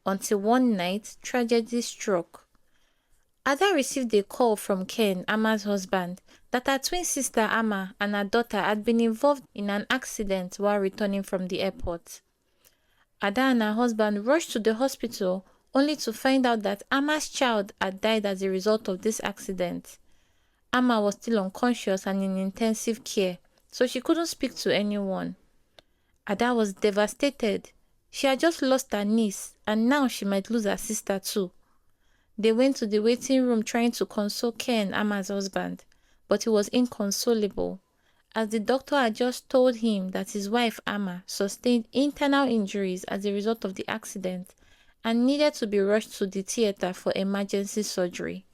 until one night tragedy struck. Ada received a call from Ken, Ama's husband, that her twin sister Ama and her daughter had been involved in an accident while returning from the airport. Ada and her husband rushed to the hospital only to find out that Ama's child had died as a result of this accident. Ama was still unconscious and in intensive care, so she couldn't speak to anyone. Ada was devastated. She had just lost her niece and now she might lose her sister too. They went to the waiting room trying to console Ken, Ama's husband, but he was inconsolable, as the doctor had just told him that his wife Ama sustained internal injuries as a result of the accident and needed to be rushed to the theater for emergency surgery.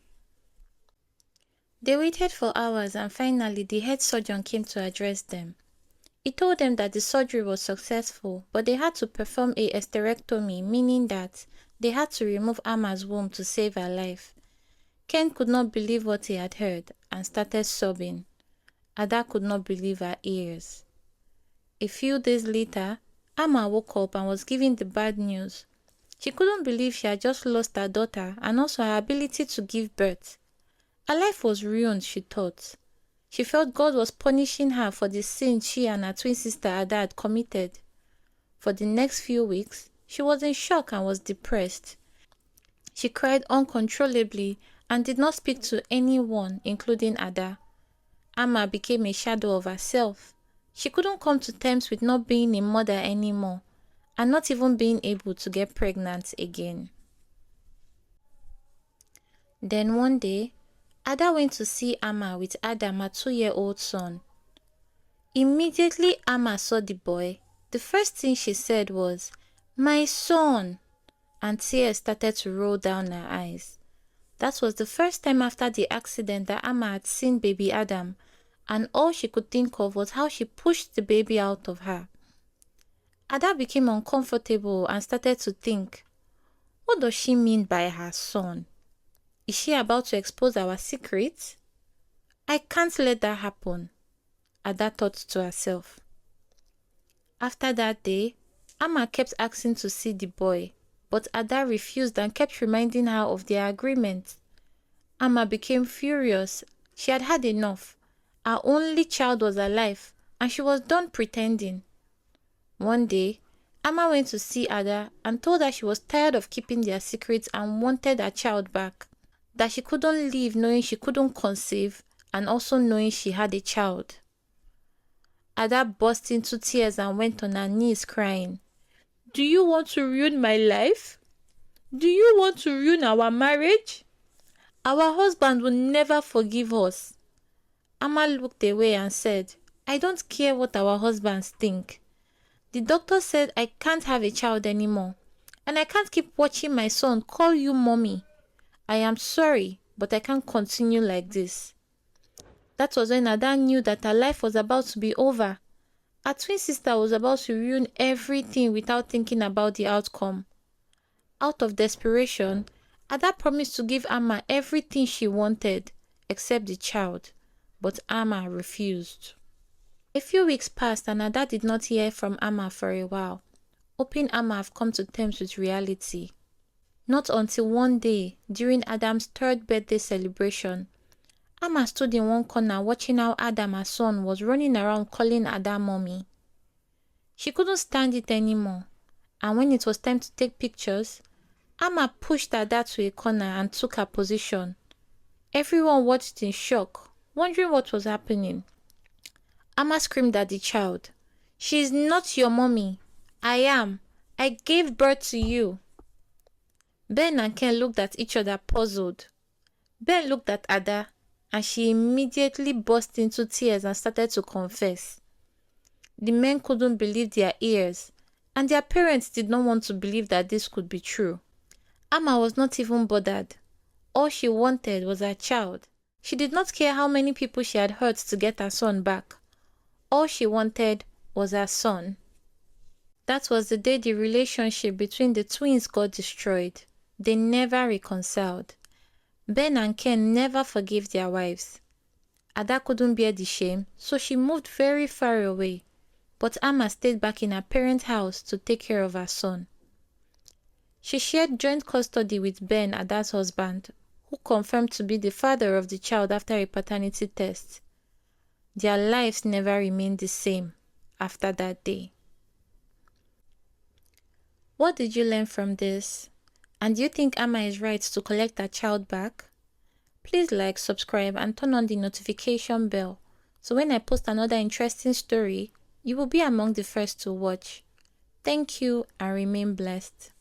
They waited for hours and finally the head surgeon came to address them. He told them that the surgery was successful, but they had to perform a hysterectomy, meaning that they had to remove Ama's womb to save her life. Ken could not believe what he had heard and started sobbing. Ada could not believe her ears. A few days later, Ama woke up and was given the bad news. She couldn't believe she had just lost her daughter and also her ability to give birth. Her life was ruined, she thought. She felt God was punishing her for the sin she and her twin sister Ada had committed. For the next few weeks, she was in shock and was depressed. She cried uncontrollably and did not speak to anyone, including Ada. Ama became a shadow of herself. She couldn't come to terms with not being a mother anymore and not even being able to get pregnant again. Then one day, Ada went to see Ama with Adam, her 2-year-old son. Immediately Ama saw the boy, the first thing she said was, "My son!" and tears started to roll down her eyes. That was the first time after the accident that Ama had seen baby Adam, and all she could think of was how she pushed the baby out of her. Ada became uncomfortable and started to think, what does she mean by her son? Is she about to expose our secret? I can't let that happen, Ada thought to herself. After that day, Ama kept asking to see the boy, but Ada refused and kept reminding her of their agreement. Ama became furious. She had had enough. Her only child was alive, and she was done pretending. One day, Ama went to see Ada and told her she was tired of keeping their secrets and wanted her child back. That she couldn't live knowing she couldn't conceive and also knowing she had a child. Ada burst into tears and went on her knees crying. Do you want to ruin my life? Do you want to ruin our marriage? Our husband will never forgive us. Ama looked away and said, I don't care what our husbands think. The doctor said I can't have a child anymore, and I can't keep watching my son call you mommy. I am sorry, but I can't continue like this. That was when Ada knew that her life was about to be over. Her twin sister was about to ruin everything without thinking about the outcome. Out of desperation, Ada promised to give Ama everything she wanted, except the child, but Ama refused. A few weeks passed and Ada did not hear from Ama for a while, hoping Ama have come to terms with reality. Not until one day, during Adam's 3rd birthday celebration, Ama stood in one corner watching how Adam, her son, was running around calling Ada mommy. She couldn't stand it anymore, and when it was time to take pictures, Ama pushed Ada to a corner and took her position. Everyone watched in shock, wondering what was happening. Ama screamed at the child, "She is not your mommy. I am. I gave birth to you." Ben and Ken looked at each other puzzled. Ben looked at Ada, and she immediately burst into tears and started to confess. The men couldn't believe their ears, and their parents did not want to believe that this could be true. Ama was not even bothered. All she wanted was her child. She did not care how many people she had hurt to get her son back. All she wanted was her son. That was the day the relationship between the twins got destroyed. They never reconciled. Ben and Ken never forgave their wives. Ada couldn't bear the shame, so she moved very far away. But Ama stayed back in her parents' house to take care of her son. She shared joint custody with Ben, Ada's husband, who confirmed to be the father of the child after a paternity test. Their lives never remained the same after that day. What did you learn from this? And do you think Amma is right to collect her child back? Please like, subscribe, and turn on the notification bell so when I post another interesting story, you will be among the first to watch. Thank you and remain blessed.